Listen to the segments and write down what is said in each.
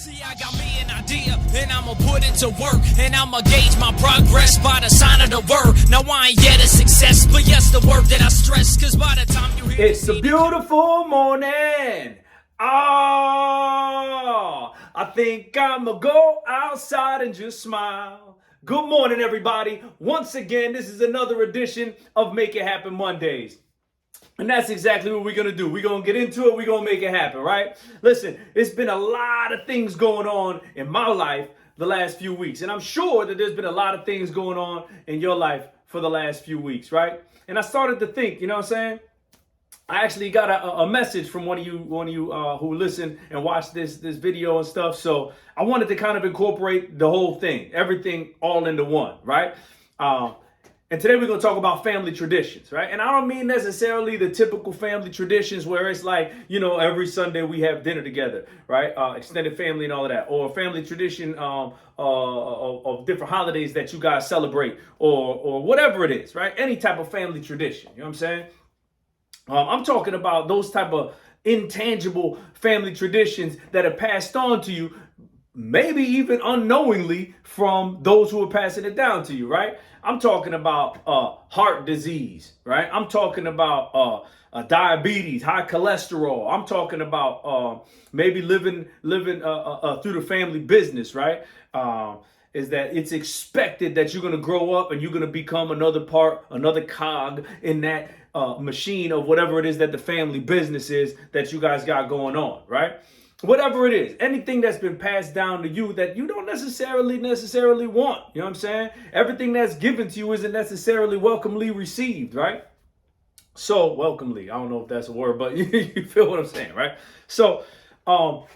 See, I got me an idea, and I'ma put it to work, and I'ma gauge my progress by the sign of the word. Now I ain't yet a success, but yes, the word that I stress, cause by the time you hear it's a beautiful morning. I think I'ma go outside and just smile. Good morning, everybody. Once again, this is another edition of Make It Happen Mondays. And that's exactly what we're going to do. We're going to get into it. We're going to make it happen, right? Listen, it's been a lot of things going on in my life the last few weeks. And I'm sure that there's been a lot of things going on in your life for the last few weeks, right? And I started to think, you know what I'm saying? I actually got a message from one of you who listen and watch this video and stuff. So I wanted to kind of incorporate the whole thing, everything all into one, right? And today we're going to talk about family traditions, right? And I don't mean necessarily the typical family traditions where it's like, you know, every Sunday we have dinner together, right? Extended family and all of that. Or a family tradition of different holidays that you guys celebrate or whatever it is, right? Any type of family tradition, you know what I'm saying? I'm talking about those type of intangible family traditions that are passed on to you, maybe even unknowingly from those who are passing it down to you, right? I'm talking about heart disease, right? I'm talking about diabetes, high cholesterol. I'm talking about maybe living through the family business, right? Is that it's expected that you're going to grow up and you're going to become another cog in that machine of whatever it is that the family business is that you guys got going on, right? Whatever it is, anything that's been passed down to you that you don't necessarily want, you know what I'm saying? Everything that's given to you isn't necessarily welcomely received, right? So, welcomely, I don't know if that's a word, but you feel what I'm saying, right? So, what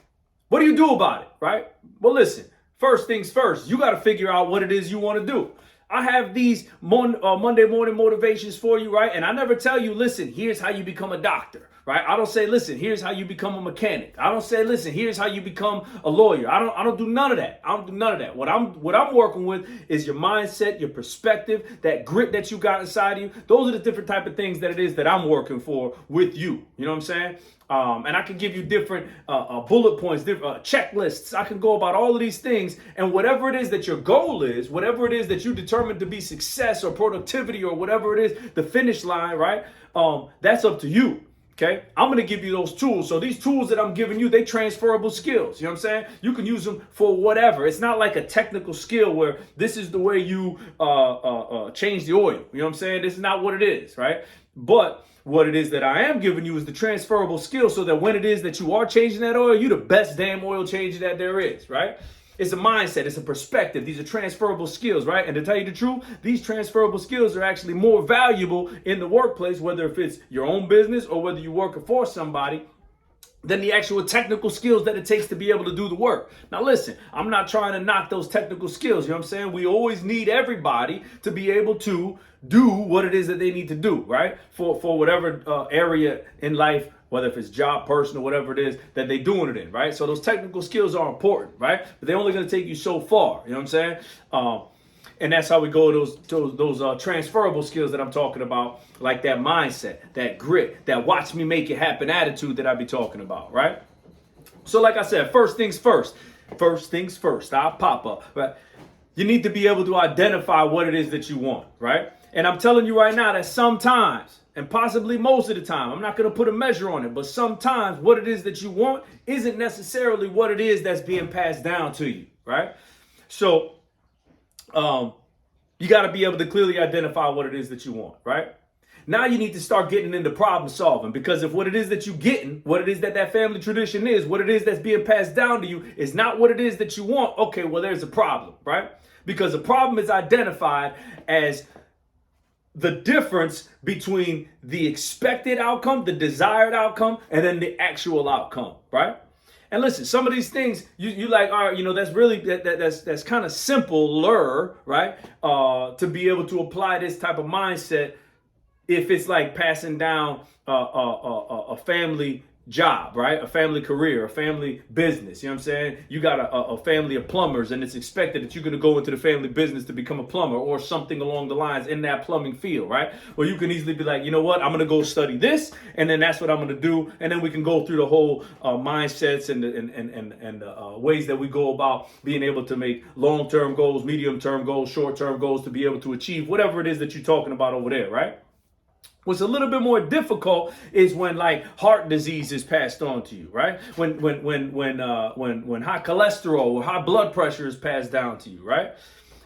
do you do about it, right? Well, listen, first things first, you got to figure out what it is you want to do. I have these Monday morning motivations for you, right? And I never tell you, listen, here's how you become a doctor, right? I don't say, listen, here's how you become a mechanic. I don't say, listen, here's how you become a lawyer. I don't do none of that. I don't do none of that. What I'm working with is your mindset, your perspective, that grit that you got inside of you. Those are the different type of things that it is that I'm working for with you. You know what I'm saying? And I can give you different bullet points, different checklists. I can go about all of these things. And whatever it is that your goal is, whatever it is that you determine to be success or productivity or whatever it is, the finish line, right? That's up to you. Okay, I'm going to give you those tools. So these tools that I'm giving you, they transferable skills. You know what I'm saying? You can use them for whatever. It's not like a technical skill where this is the way you change the oil. You know what I'm saying? This is not what it is, right? But what it is that I am giving you is the transferable skill so that when it is that you are changing that oil, you're the best damn oil changer that there is, right? It's a mindset. It's a perspective. These are transferable skills, right? And to tell you the truth, these transferable skills are actually more valuable in the workplace, whether if it's your own business or whether you work for somebody, than the actual technical skills that it takes to be able to do the work. Now, listen, I'm not trying to knock those technical skills. You know what I'm saying? We always need everybody to be able to do what it is that they need to do, right? For whatever area in life, whether if it's job, personal, whatever it is that they're doing it in, right? So those technical skills are important, right? But they're only going to take you so far. You know what I'm saying? And that's how we go to those transferable skills that I'm talking about, like that mindset, that grit, that watch me make it happen attitude that I be talking about, right? So like I said, first things first, I'll pop up, right? You need to be able to identify what it is that you want, right? And I'm telling you right now that sometimes, and possibly most of the time, I'm not going to put a measure on it, but sometimes what it is that you want isn't necessarily what it is that's being passed down to you, right? So, you got to be able to clearly identify what it is that you want, right? Now you need to start getting into problem solving, because if what it is that you're getting, what it is that family tradition is, what it is that's being passed down to you is not what it is that you want, okay, well, there's a problem, right? Because the problem is identified as the difference between the expected outcome, the desired outcome, and then the actual outcome, right? And listen, some of these things you like, all right, you know, that's really that's kind of simpler, right? To be able to apply this type of mindset if it's like passing down a family job, right? A family career, a family business. You know what I'm saying? You got a family of plumbers, and it's expected that you're going to go into the family business to become a plumber or something along the lines in that plumbing field, right? Well, you can easily be like, you know what? I'm going to go study this, and then that's what I'm going to do, and then we can go through the whole mindsets and ways that we go about being able to make long-term goals, medium-term goals, short-term goals to be able to achieve whatever it is that you're talking about over there, right? What's a little bit more difficult is when like heart disease is passed on to you, right? When high cholesterol or high blood pressure is passed down to you, right?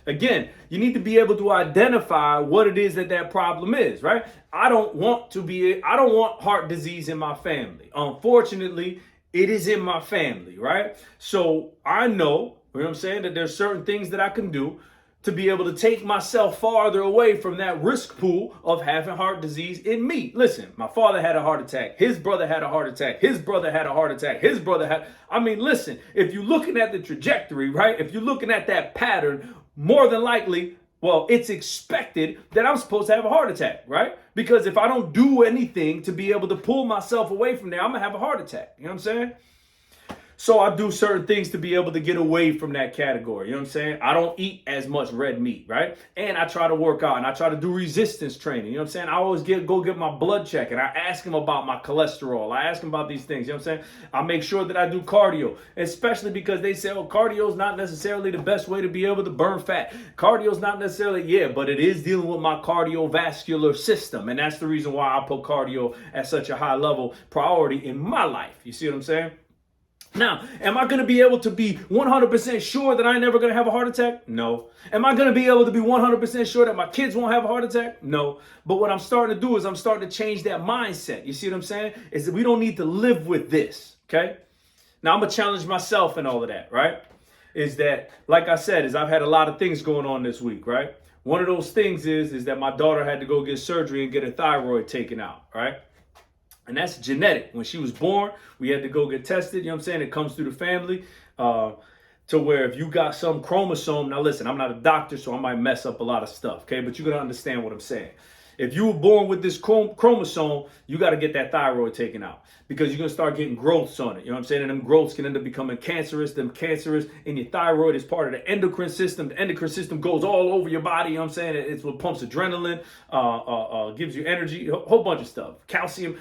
Again, you need to be able to identify what it is that problem is, right? I don't want heart disease in my family. Unfortunately, it is in my family, right? So I know, you know what I'm saying, that there's certain things that I can do to be able to take myself farther away from that risk pool of having heart disease in me. Listen, my father had a heart attack. His brother had a heart attack. His brother had a heart attack. His brother had, listen, if you're looking at the trajectory, right? If you're looking at that pattern, more than likely, well, it's expected that I'm supposed to have a heart attack, right? Because if I don't do anything to be able to pull myself away from there, I'm going to have a heart attack. You know what I'm saying? So I do certain things to be able to get away from that category. You know what I'm saying? I don't eat as much red meat, right? And I try to work out and I try to do resistance training. You know what I'm saying? I always go get my blood check and I ask him about my cholesterol. I ask him about these things. You know what I'm saying? I make sure that I do cardio, especially because they say, oh, cardio is not necessarily the best way to be able to burn fat. Cardio is not necessarily, but it is dealing with my cardiovascular system. And that's the reason why I put cardio at such a high level priority in my life. You see what I'm saying? Now, am I going to be able to be 100% sure that I ain't never going to have a heart attack? No. Am I going to be able to be 100% sure that my kids won't have a heart attack? No. But what I'm starting to do is I'm starting to change that mindset. You see what I'm saying? Is that we don't need to live with this, okay? Now, I'm going to challenge myself and all of that, right? Is that, like I said, is I've had a lot of things going on this week, right? One of those things is that my daughter had to go get surgery and get her thyroid taken out, right? And that's genetic. When she was born, we had to go get tested. You know what I'm saying? It comes through the family to where if you got some chromosome. Now, listen, I'm not a doctor, so I might mess up a lot of stuff. Okay, but you're going to understand what I'm saying. If you were born with this chromosome, you got to get that thyroid taken out because you're going to start getting growths on it. You know what I'm saying? And them growths can end up becoming cancerous. Them cancerous in your thyroid is part of the endocrine system. The endocrine system goes all over your body. You know what I'm saying? It's what pumps adrenaline, gives you energy, a whole bunch of stuff. Calcium.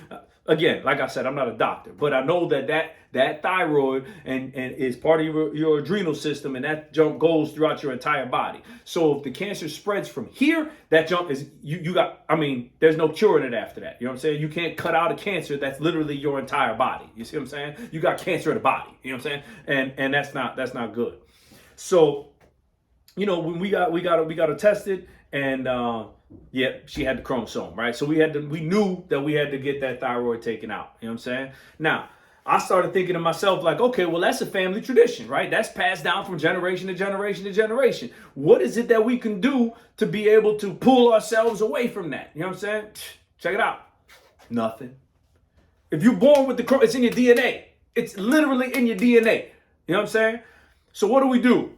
Again, like I said, I'm not a doctor, but I know that thyroid and is part of your adrenal system, and that junk goes throughout your entire body. So if the cancer spreads from here, that junk is you got. There's no curing it after that. You know what I'm saying? You can't cut out a cancer that's literally your entire body. You see what I'm saying? You got cancer in the body. You know what I'm saying? And that's not good. So, when we got her tested and. She had the chromosome, right? So we knew that we had to get that thyroid taken out. You know what I'm saying? Now, I started thinking to myself like, okay, well, that's a family tradition, right? That's passed down from generation to generation to generation. What is it that we can do to be able to pull ourselves away from that? You know what I'm saying? Check it out. Nothing. If you're born with it's in your DNA. It's literally in your DNA. You know what I'm saying? So what do?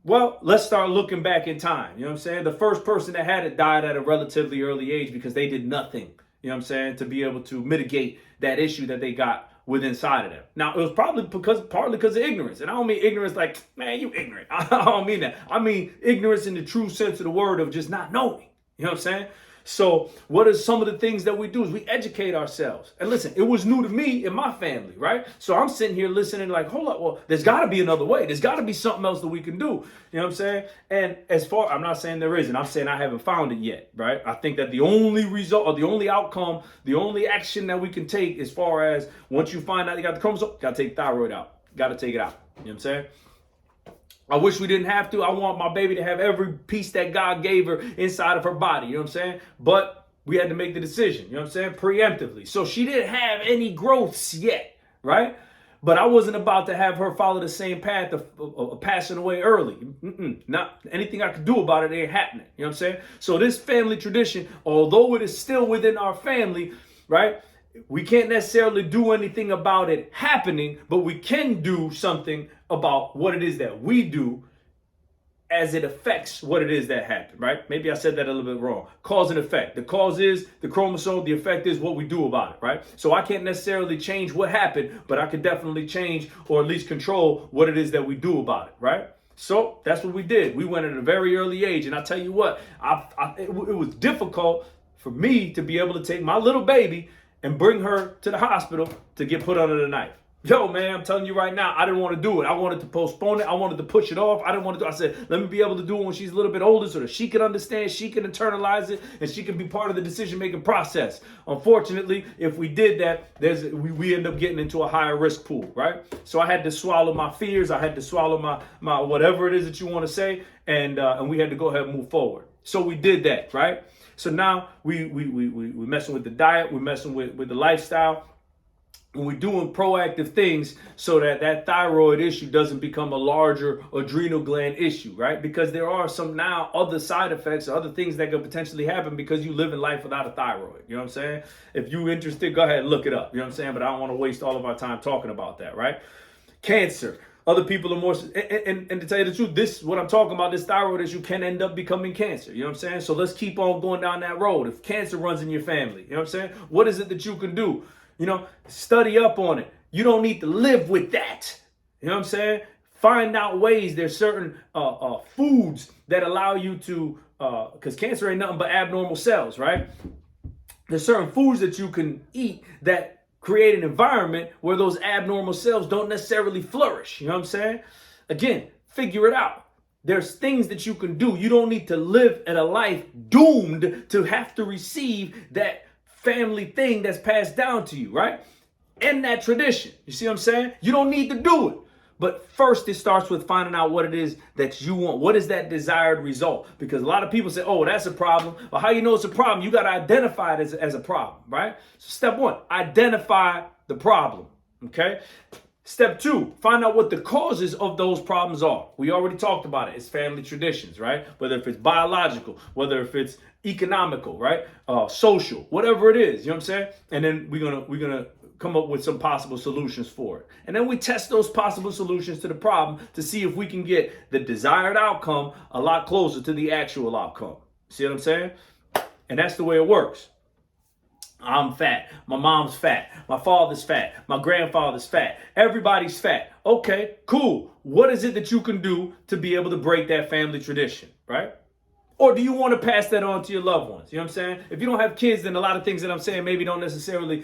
Well, let's start looking back in time. You know what I'm saying? The first person that had it died at a relatively early age because they did nothing, you know what I'm saying, to be able to mitigate that issue that they got within inside of them. Now, it was partly because of ignorance. And I don't mean ignorance like, man, you ignorant. I don't mean that. I mean ignorance in the true sense of the word of just not knowing. You know what I'm saying? So what are some of the things that we do is we educate ourselves. And listen, it was new to me and my family, right? So I'm sitting here listening like, hold up, well, there's got to be another way. There's got to be something else that we can do. You know what I'm saying? And I'm not saying there isn't. I'm saying I haven't found it yet, right? I think that the only result or the only outcome, the only action that we can take as far as once you find out you got the chromosome, got to take thyroid out. Got to take it out. You know what I'm saying? I wish we didn't have to. I want my baby to have every piece that God gave her inside of her body. You know what I'm saying? But we had to make the decision, you know what I'm saying? Preemptively. So she didn't have any growths yet, right? But I wasn't about to have her follow the same path of passing away early. Not anything I could do about it ain't happening. You know what I'm saying? So this family tradition, although it is still within our family, right? We can't necessarily do anything about it happening, but we can do something about what it is that we do as it affects what it is that happened, right? Maybe I said that a little bit wrong. Cause and effect. The cause is the chromosome. The effect is what we do about it, right? So I can't necessarily change what happened, but I can definitely change or at least control what it is that we do about it, right? So that's what we did. We went at a very early age. And I tell you what, it was difficult for me to be able to take my little baby and bring her to the hospital to get put under the knife. Yo, man, I'm telling you right now, I didn't want to do it. I wanted to postpone it. I wanted to push it off. I didn't want to do it. I said, let me be able to do it when she's a little bit older so that she can understand, she can internalize it, and she can be part of the decision-making process. Unfortunately, if we did that, we end up getting into a higher risk pool, right? So I had to swallow my fears. I had to swallow my whatever it is that you want to say, and we had to go ahead and move forward. So we did that, right? So now we messing with the diet. We're messing with the lifestyle. And we're doing proactive things so that thyroid issue doesn't become a larger adrenal gland issue, right? Because there are some now other side effects, other things that could potentially happen because you live in life without a thyroid. You know what I'm saying? If you're interested, go ahead and look it up. You know what I'm saying? But I don't want to waste all of our time talking about that, right? Cancer. Other people are more, and to tell you the truth, this, what I'm talking about, this thyroid issue can end up becoming cancer. You know what I'm saying? So let's keep on going down that road. If cancer runs in your family, you know what I'm saying? What is it that you can do? You know, study up on it. You don't need to live with that. You know what I'm saying? Find out ways. There's certain foods that allow you to, because cancer ain't nothing but abnormal cells, right? There's certain foods that you can eat that create an environment where those abnormal cells don't necessarily flourish. You know what I'm saying? Again, figure it out. There's things that you can do. You don't need to live in a life doomed to have to receive that family thing that's passed down to you, right? And that tradition. You see what I'm saying? You don't need to do it. But first, it starts with finding out what it is that you want. What is that desired result? Because a lot of people say, oh, that's a problem. Well, how you know it's a problem? You got to identify it as a problem, right? So step one, identify the problem, okay? Step two, find out what the causes of those problems are. We already talked about it. It's family traditions, right? Whether if it's biological, whether if it's economical, right? Social, whatever it is, you know what I'm saying? And then we're gonna come up with some possible solutions for it. And then we test those possible solutions to the problem to see if we can get the desired outcome a lot closer to the actual outcome. See what I'm saying? And that's the way it works. I'm fat. My mom's fat. My father's fat. My grandfather's fat. Everybody's fat. Okay, cool. What is it that you can do to be able to break that family tradition, right? Or do you want to pass that on to your loved ones? You know what I'm saying? If you don't have kids, then a lot of things that I'm saying maybe don't necessarily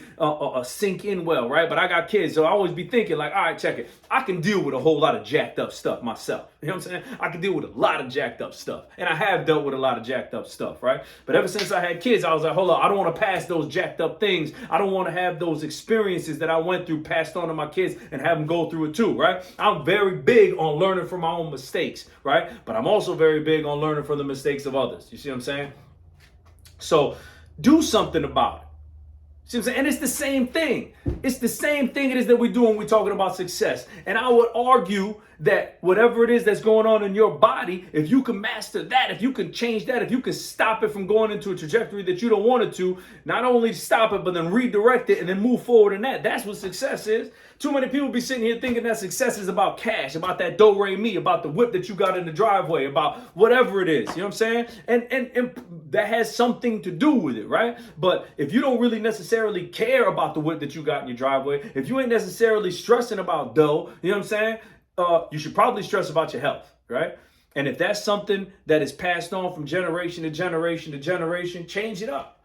sink in well, right? But I got kids, so I always be thinking like, all right, check it. I can deal with a whole lot of jacked up stuff myself. You know what I'm saying? I can deal with a lot of jacked up stuff. And I have dealt with a lot of jacked up stuff, right? But ever since I had kids, I was like, hold on, I don't want to pass those jacked up things. I don't want to have those experiences that I went through passed on to my kids and have them go through it too, right? I'm very big on learning from my own mistakes, right? But I'm also very big on learning from the mistakes of others. You see what I'm saying? So do something about it. See what I'm saying? And it's the same thing. It's the same thing it is that we do when we're talking about success. And I would argue that whatever it is that's going on in your body, if you can master that, if you can change that, if you can stop it from going into a trajectory that you don't want it to, not only stop it, but then redirect it and then move forward in that. That's what success is. Too many people be sitting here thinking that success is about cash, about that do-re-mi, about the whip that you got in the driveway, about whatever it is. You know what I'm saying? And that has something to do with it, right? But if you don't really necessarily care about the whip that you got in your driveway, if you ain't necessarily stressing about dough, you know what I'm saying? You should probably stress about your health, right? And if that's something that is passed on from generation to generation to generation, change it up.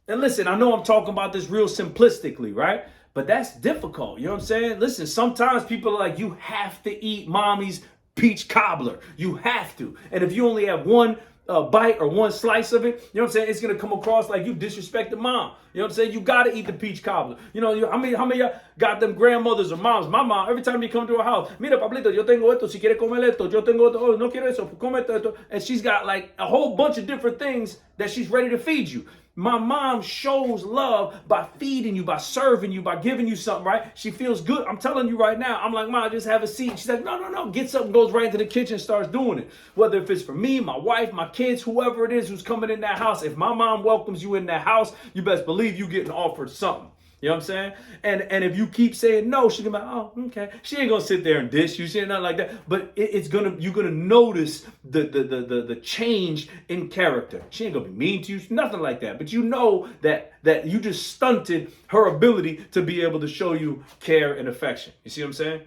And listen, I know I'm talking about this real simplistically, right? But that's difficult. You know what I'm saying? Listen, sometimes people are like, you have to eat mommy's peach cobbler. You have to. And if you only have one bite or one slice of it, you know what I'm saying? It's going to come across like you disrespected mom. You know what I'm saying? You got to eat the peach cobbler. You know, how many of y'all got them grandmothers or moms? My mom, every time you come to her house, mira, Pablito, yo tengo esto, si quiere comer esto, yo tengo esto, oh, no quiero eso, come esto. And she's got like a whole bunch of different things that she's ready to feed you. My mom shows love by feeding you, by serving you, by giving you something, right? She feels good. I'm telling you right now. I'm like, Mom, just have a seat. She's like, no. Gets up and goes right into the kitchen and starts doing it. Whether if it's for me, my wife, my kids, whoever it is who's coming in that house. If my mom welcomes you in that house, you best believe you getting offered something. You know what I'm saying? And if you keep saying no, she's gonna be like, oh, okay. She ain't gonna sit there and dish you, she ain't nothing like that. But you're gonna notice the change in character. She ain't gonna be mean to you, nothing like that. But you know that you just stunted her ability to be able to show you care and affection. You see what I'm saying?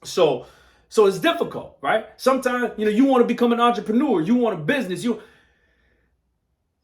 So it's difficult, right? Sometimes, you want to become an entrepreneur, you want a business,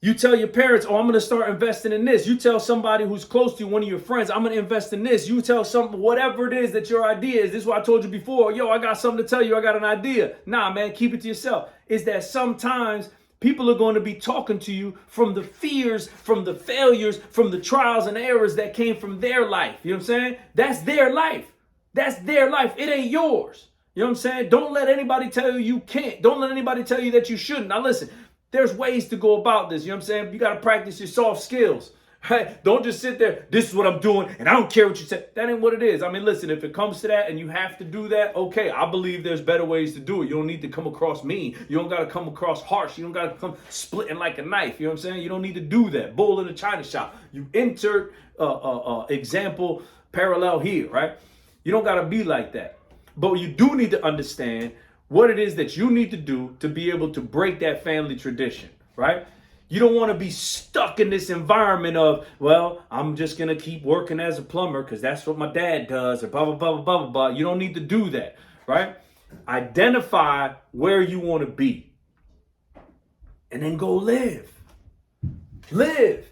you tell your parents, oh, I'm going to start investing in this. You tell somebody who's close to you, one of your friends, I'm going to invest in this. You tell something, whatever it is that your idea is. This is what I told you before. Yo, I got something to tell you. I got an idea. Nah, man, keep it to yourself. Is that sometimes people are going to be talking to you from the fears, from the failures, from the trials and errors that came from their life. You know what I'm saying? That's their life. That's their life. It ain't yours. You know what I'm saying? Don't let anybody tell you can't. Don't let anybody tell you that you shouldn't. Now, listen. There's ways to go about this. You know what I'm saying? You got to practice your soft skills. Right? Don't just sit there, this is what I'm doing, and I don't care what you say. That ain't what it is. I mean, listen, if it comes to that and you have to do that, okay, I believe there's better ways to do it. You don't need to come across mean. You don't got to come across harsh. You don't got to come splitting like a knife. You know what I'm saying? You don't need to do that. Bull in a china shop. You insert example parallel here, right? You don't got to be like that. But you do need to understand what it is that you need to do to be able to break that family tradition, right? You don't want to be stuck in this environment of, well, I'm just going to keep working as a plumber because that's what my dad does, or blah, blah, blah, blah, blah, blah. You don't need to do that, right? Identify where you want to be and then go live. Live.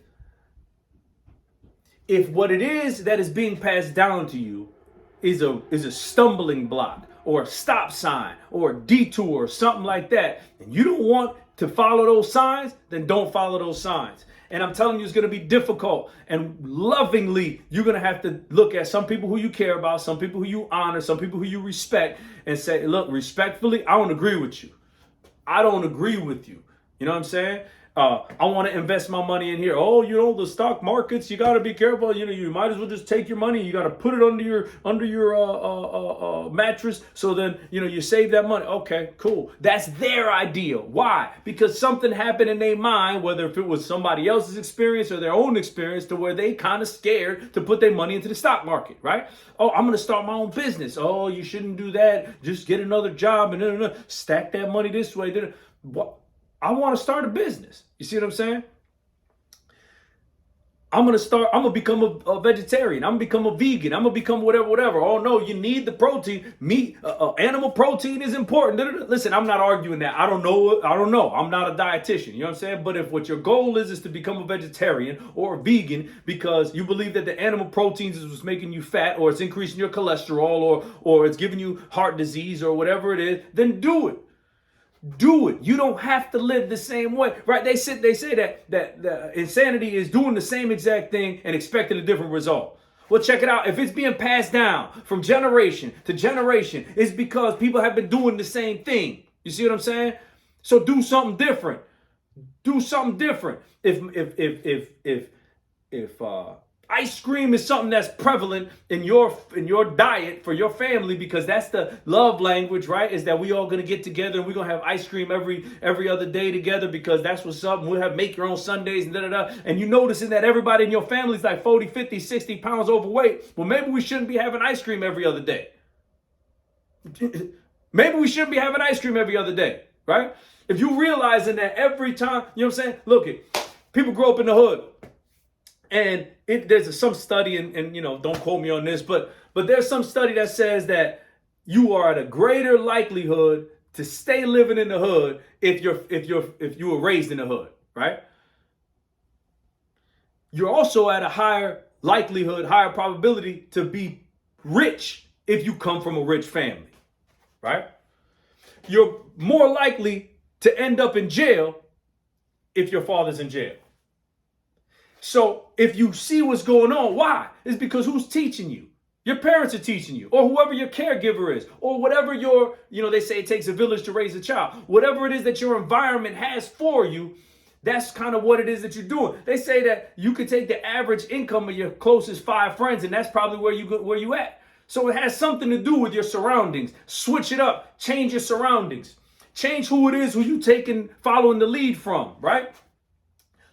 If what it is that is being passed down to you is a stumbling block, or a stop sign, or a detour, or something like that, and you don't want to follow those signs, then don't follow those signs. And I'm telling you, it's going to be difficult. And lovingly, you're going to have to look at some people who you care about, some people who you honor, some people who you respect, and say, look, respectfully, I don't agree with you. I don't agree with you. You know what I'm saying? I want to invest my money in here. Oh, the stock markets, you got to be careful. You might as well just take your money. You got to put it under your mattress. So then, you save that money. Okay, cool. That's their idea. Why? Because something happened in their mind, whether if it was somebody else's experience or their own experience, to where they kind of scared to put their money into the stock market, right? Oh, I'm going to start my own business. Oh, you shouldn't do that. Just get another job and stack that money this way. What? I want to start a business. You see what I'm saying? I'm going to become a vegetarian. I'm going to become a vegan. I'm going to become whatever. Oh, no, you need the protein. Meat, animal protein is important. Listen, I'm not arguing that. I don't know. I'm not a dietitian. You know what I'm saying? But if what your goal is to become a vegetarian or a vegan because you believe that the animal proteins is what's making you fat, or it's increasing your cholesterol, or it's giving you heart disease or whatever it is, then do it. Do it. You don't have to live the same way, right? They say that insanity is doing the same exact thing and expecting a different result. Well, check it out. If it's being passed down from generation to generation, it's because people have been doing the same thing. You see what I'm saying? So do something different. Do something different. If ice cream is something that's prevalent in your diet for your family, because that's the love language, right? Is that we all gonna get together and we're gonna have ice cream every other day together because that's what's up. We'll have make your own Sundays and da-da-da. And you noticing that everybody in your family is like 40, 50, 60 pounds overweight. Well, maybe we shouldn't be having ice cream every other day. Maybe we shouldn't be having ice cream every other day, right? If you realizing that every time, you know what I'm saying? Look, people grow up in the hood. And there's some study, and don't quote me on this, but there's some study that says that you are at a greater likelihood to stay living in the hood if you were raised in the hood, right? You're also at a higher likelihood, higher probability to be rich if you come from a rich family, right? You're more likely to end up in jail if your father's in jail. So if you see what's going on, why? It's because who's teaching you? Your parents are teaching you, or whoever your caregiver is, or whatever they say it takes a village to raise a child. Whatever it is that your environment has for you, that's kind of what it is that you're doing. They say that you could take the average income of your closest 5 friends, and that's probably where you at. So it has something to do with your surroundings. Switch it up. Change your surroundings. Change who it is who you following the lead from, right?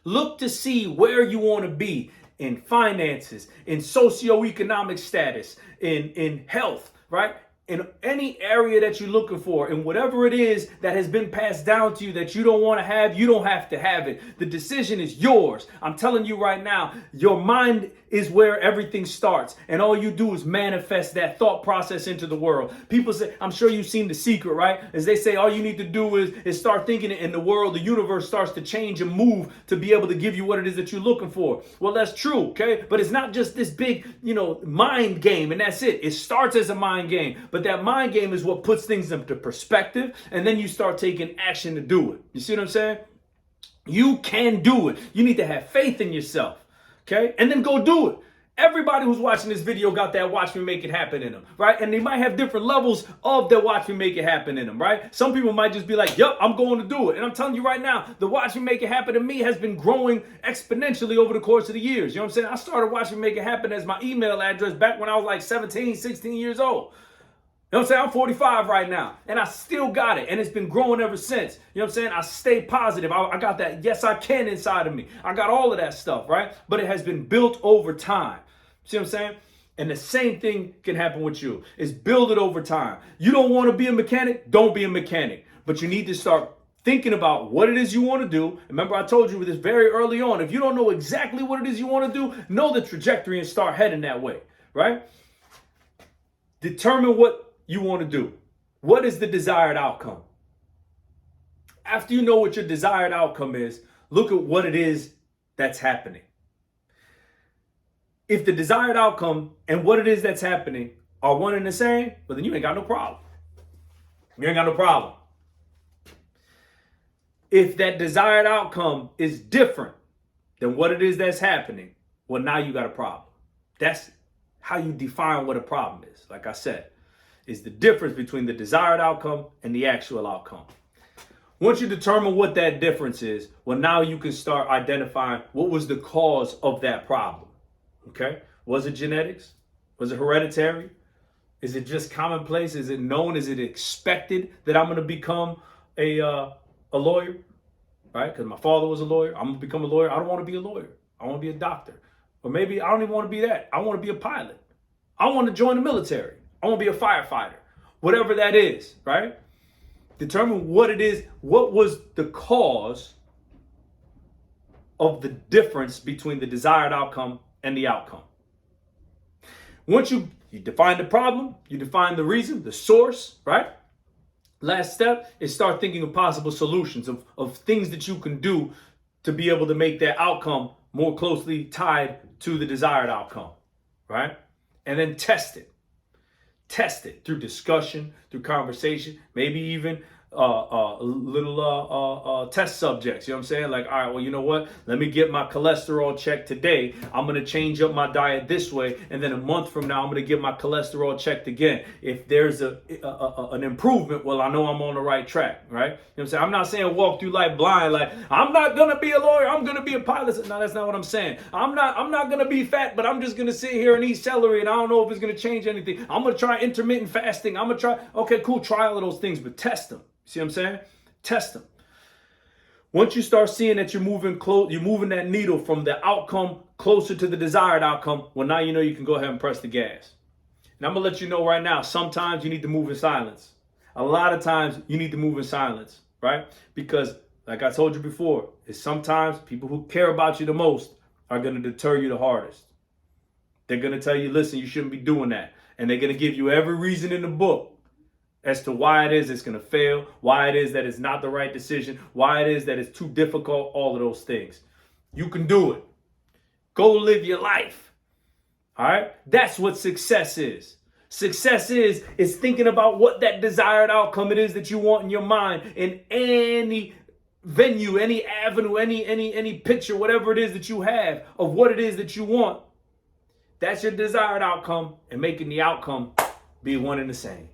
Look to see where you want to be in finances, in socioeconomic status, in health, right? In any area that you're looking for, and whatever it is that has been passed down to you that you don't want to have, you don't have to have it. The decision is yours. I'm telling you right now, your mind is where everything starts. And all you do is manifest that thought process into the world. People say, I'm sure you've seen The Secret, right? As they say, all you need to do is start thinking it, and the world, the universe starts to change and move to be able to give you what it is that you're looking for. Well, that's true, okay? But it's not just this big, mind game, and that's it. It starts as a mind game. But that mind game is what puts things into perspective, and then you start taking action to do it. You see what I'm saying? You can do it. You need to have faith in yourself, okay? And then go do it. Everybody who's watching this video got that watch me make it happen in them, right? And they might have different levels of the watch me make it happen in them, right? Some people might just be like, yep, I'm going to do it. And I'm telling you right now, the watch me make it happen to me has been growing exponentially over the course of the years. You know what I'm saying? I started watching me make it happen as my email address back when I was like 17, 16 years old. You know what I'm saying? I'm 45 right now, and I still got it, and it's been growing ever since. You know what I'm saying? I stay positive. I got that yes, I can inside of me. I got all of that stuff, right? But it has been built over time. See what I'm saying? And the same thing can happen with you. Is build it over time. You don't want to be a mechanic? Don't be a mechanic. But you need to start thinking about what it is you want to do. Remember, I told you this very early on. If you don't know exactly what it is you want to do, know the trajectory and start heading that way, right? Determine what you want to do. What is the desired outcome? After you know what your desired outcome is, look at what it is that's happening. If the desired outcome and what it is that's happening are one and the same, well, then you ain't got no problem. You ain't got no problem. If that desired outcome is different than what it is that's happening, well, now you got a problem. That's how you define what a problem is. Like I said, is the difference between the desired outcome and the actual outcome. Once you determine what that difference is, well, now you can start identifying what was the cause of that problem. Okay? Was it genetics? Was it hereditary? Is it just commonplace? Is it known? Is it expected that I'm going to become a lawyer? Right? Because my father was a lawyer. I'm going to become a lawyer. I don't want to be a lawyer. I want to be a doctor. Or maybe I don't even want to be that. I want to be a pilot. I want to join the military. I want to be a firefighter, whatever that is, right? Determine what it is. What was the cause of the difference between the desired outcome and the outcome? Once you define the problem, you define the reason, the source, right? Last step is start thinking of possible solutions of things that you can do to be able to make that outcome more closely tied to the desired outcome, right? And then test it. Test it through discussion, through conversation, maybe even little test subjects. You know what I'm saying? Like, all right, well, you know what? Let me get my cholesterol checked today. I'm going to change up my diet this way. And then a month from now, I'm going to get my cholesterol checked again. If there's an improvement, well, I know I'm on the right track, right? You know what I'm saying? I'm not saying walk through life blind, like, I'm not going to be a lawyer. I'm going to be a pilot. No, that's not what I'm saying. I'm not going to be fat, but I'm just going to sit here and eat celery, and I don't know if it's going to change anything. I'm going to try intermittent fasting. I'm going to try, okay, cool, try all of those things, but test them. See what I'm saying? Test them. Once you start seeing that you're moving that needle from the outcome closer to the desired outcome, well, now you know you can go ahead and press the gas. And I'm going to let you know right now, sometimes you need to move in silence. A lot of times you need to move in silence, right? Because like I told you before, is sometimes people who care about you the most are going to deter you the hardest. They're going to tell you, listen, you shouldn't be doing that. And they're going to give you every reason in the book as to why it is it's going to fail, why it is that it's not the right decision, why it is that it's too difficult, all of those things. You can do it. Go live your life. All right? That's what success is. Success is thinking about what that desired outcome it is that you want in your mind in any venue, any avenue, any picture, whatever it is that you have of what it is that you want. That's your desired outcome, and making the outcome be one and the same.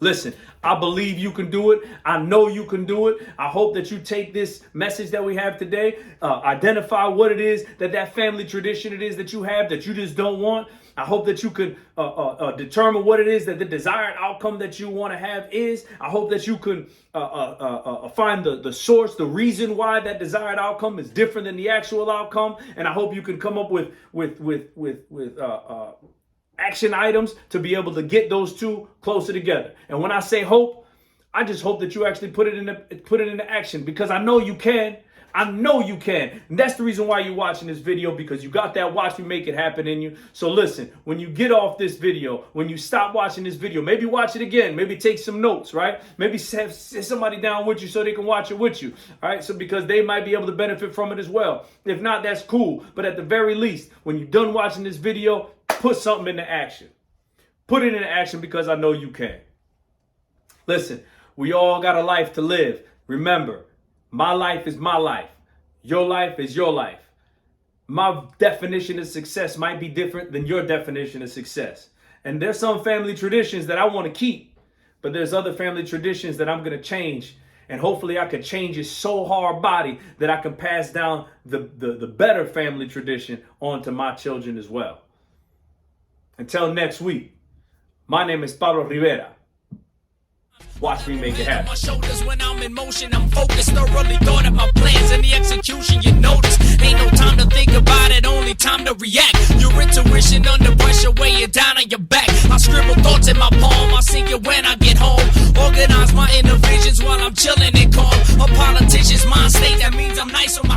Listen, I believe you can do it. I know you can do it. I hope that you take this message that we have today, identify what it is that family tradition it is that you have that you just don't want. I hope that you can determine what it is that the desired outcome that you want to have is. I hope that you can find the source, the reason why that desired outcome is different than the actual outcome. And I hope you can come up with action items to be able to get those two closer together. And when I say hope, I just hope that you actually put it into action, because I know you can. I know you can. And that's the reason why you're watching this video, because you got that watch me make it happen in you. So listen, when you get off this video, when you stop watching this video, maybe watch it again, maybe take some notes, right? Maybe have somebody down with you so they can watch it with you, all right? So because they might be able to benefit from it as well. If not, that's cool. But at the very least, when you're done watching this video, put something into action. Put it into action, because I know you can. Listen, we all got a life to live. Remember, my life is my life. Your life is your life. My definition of success might be different than your definition of success. And there's some family traditions that I want to keep, but there's other family traditions that I'm going to change. And hopefully I can change it so hard body that I can pass down the better family tradition on to my children as well. Until next week, my name is Pablo Rivera. Watch me make it happen. My shoulders when I'm in motion, I'm focused, thoroughly thought of my plans and the execution. You notice, ain't no time to think about it, only time to react. Your intuition under pressure, weighing down on your back. I scribble thoughts in my palm, I see it when I get home. Organize my inner visions while I'm chilling and calm. A politician's mind state, that means I'm nice on my